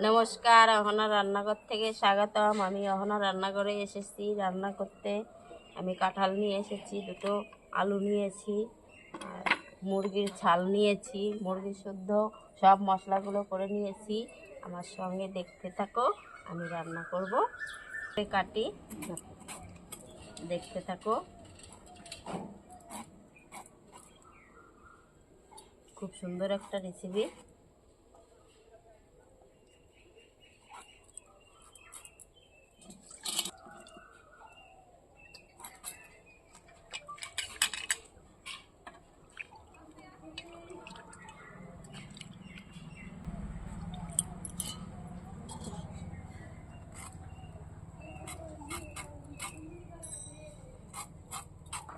নমস্কার, অহনা রান্নাঘর থেকে স্বাগতম। আমি অহনা রান্নাঘরে এসেছি রান্না করতে। আমি কাঁঠাল নিয়ে এসেছি, দুটো আলু নিয়েছি, আর মুরগির ছাল নিয়েছি, মুরগির শুদ্ধ সব মশলাগুলো করে নিয়েছি। আমার সঙ্গে দেখতে থাকো, আমি রান্না করব। কাটি, দেখতে থাকো। খুব সুন্দর একটা রেসিপি।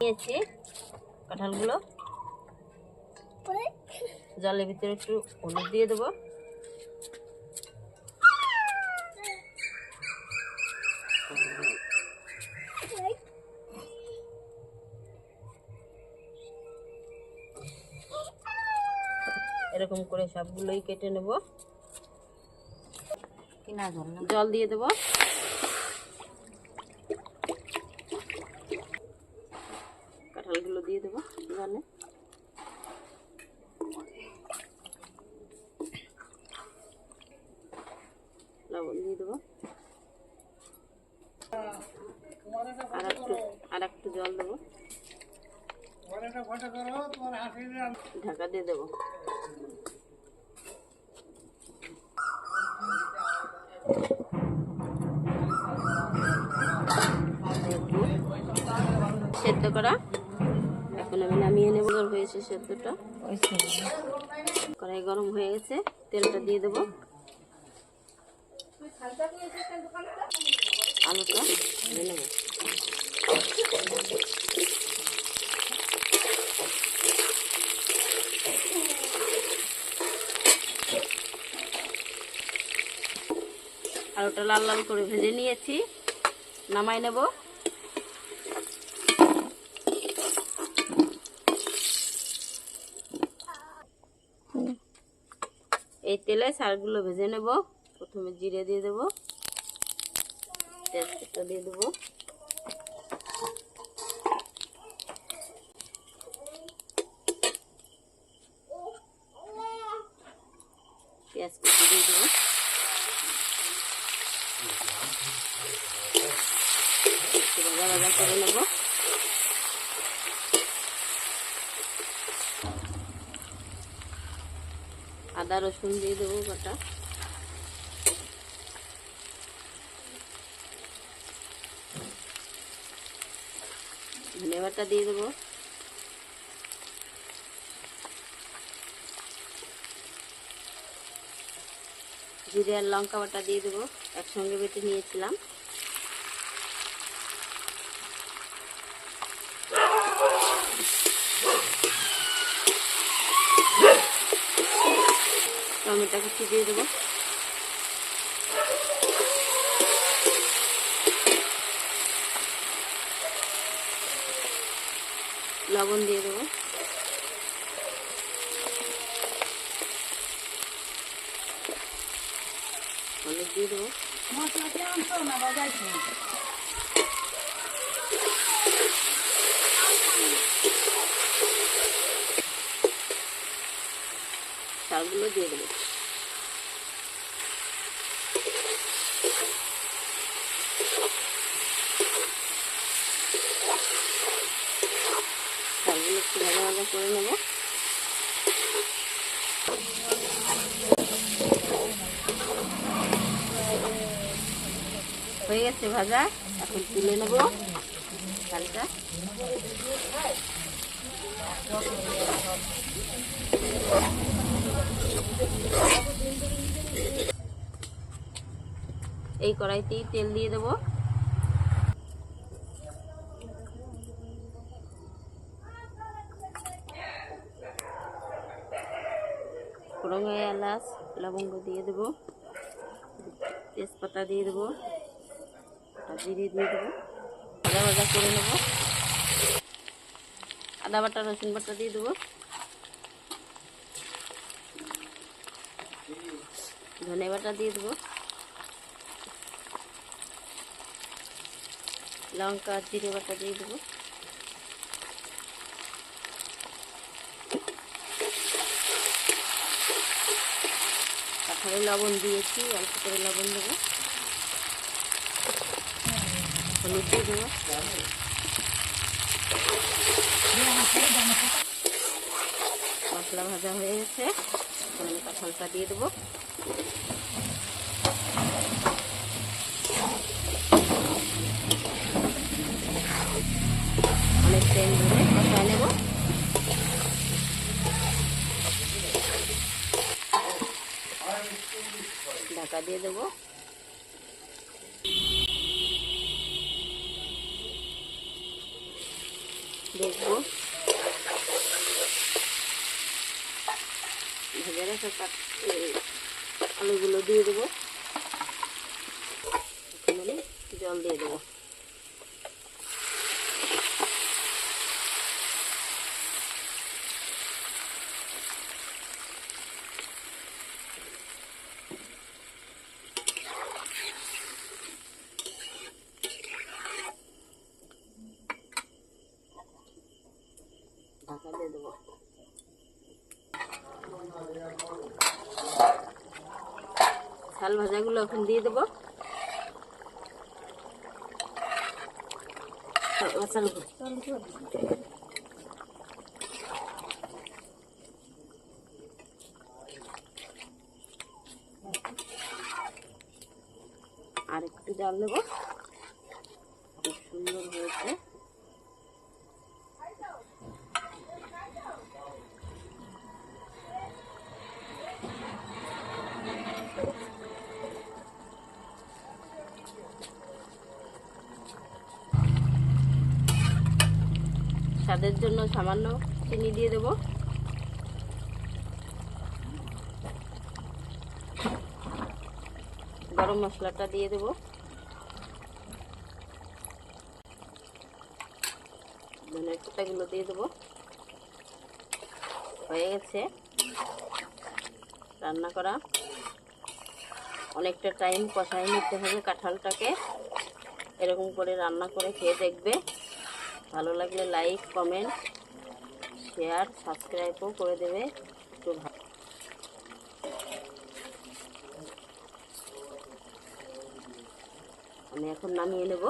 নিয়েছি কাঁঠালগুলো, জলের ভিতরে একটু হলুদ দিয়ে দেবো। এরকম করে সবগুলোই কেটে নেব। জল দিয়ে দেবো। কাঁঠালগুলো দিয়ে দেবো জলে। লবণ দিয়ে দেবো, আর একটু জল দেবো। ঢাকা দিয়ে দেবো। সেদ্ধ করা, এখন আমি নামিয়ে নেব। হয়েছে সেদ্ধটা, কড়াই গরম হয়ে গেছে, তেলটা দিয়ে দেবো। আলুটা দিয়ে নেব। আলুটা লাল লাল করে ভেজে নিয়েছি, নামাই নেব। এই তেলে শাকগুলো ভেজে নেব। প্রথমে জিরে দিয়ে দেবো, তেজপাতা দিয়ে দেবো, পেঁয়াজ কুচি দিয়ে দেবো, একটু ভাজা ভাজা করে নেব। আদা রসুন দিয়ে দেবো বাটা, ধনে বাটা দিয়ে দেবো, জিরে আর লঙ্কা বাটা দিয়ে দেবো, একসঙ্গে বেটে নিয়েছিলাম। টমেটো কুচি দিয়ে দেবো, লবণ দিয়ে দেবো, হলুদ দিয়ে দেবো, চালগুলো দিয়ে দেবো। চালগুলো একটু ভাজা ভাজা করে নেব। হয়ে গেছে ভাজা, এখন তুলে নেব চালটা। এই কড়াইতেই তেল দিয়ে দেবো। ফোড়ন, এলাচ, লবঙ্গ দিয়ে দেবো, তেজপাতা দিয়ে দেবো, জিরে দিয়ে দেবো, ভাজা ভাজা করে নেব। আদা বাটা রসুন বাটা দিয়ে দেবো, ধনে বাটা দিয়ে দেবো, লঙ্কা জিরে বাটা দিয়ে দেবো, কাঁঠালে লবণ দিয়েছি, অল্প করে লবণ দেবো, হলুদ দিয়ে দেবো, মশলা ভাজা হয়ে গেছে, আমি কাঁঠালটা দিয়ে দেবো, অনেক টাইম ধরে কষায় নেব, ঢাকা দিয়ে দেবো, দেখবো ভেজে রাখা আলুগুলো দিয়ে দেবো, জল দিয়ে দেবো, ঢাকা দিয়ে দেবো, ঝাল ভাজাগুলো এখন দিয়ে দেবো, আর একটু জল দেবো, খুব সুন্দর হয়েছে। স্বাদের জন্য সামান্য চিনি দিয়ে দেবো, গরম মশলাটা দিয়ে দেবো, ধনের পাতাগুলো দিয়ে দেবো। হয়ে গেছে রান্না করা, অনেকটা টাইম কষাই নিতে হবে কাঁঠালটাকে। এরকম করে রান্না করে খেয়ে দেখবে, ভালো লাগলে লাইক কমেন্ট শেয়ার সাবস্ক্রাইবও করে দেবে। একটু আমি এখন নামিয়ে নেব।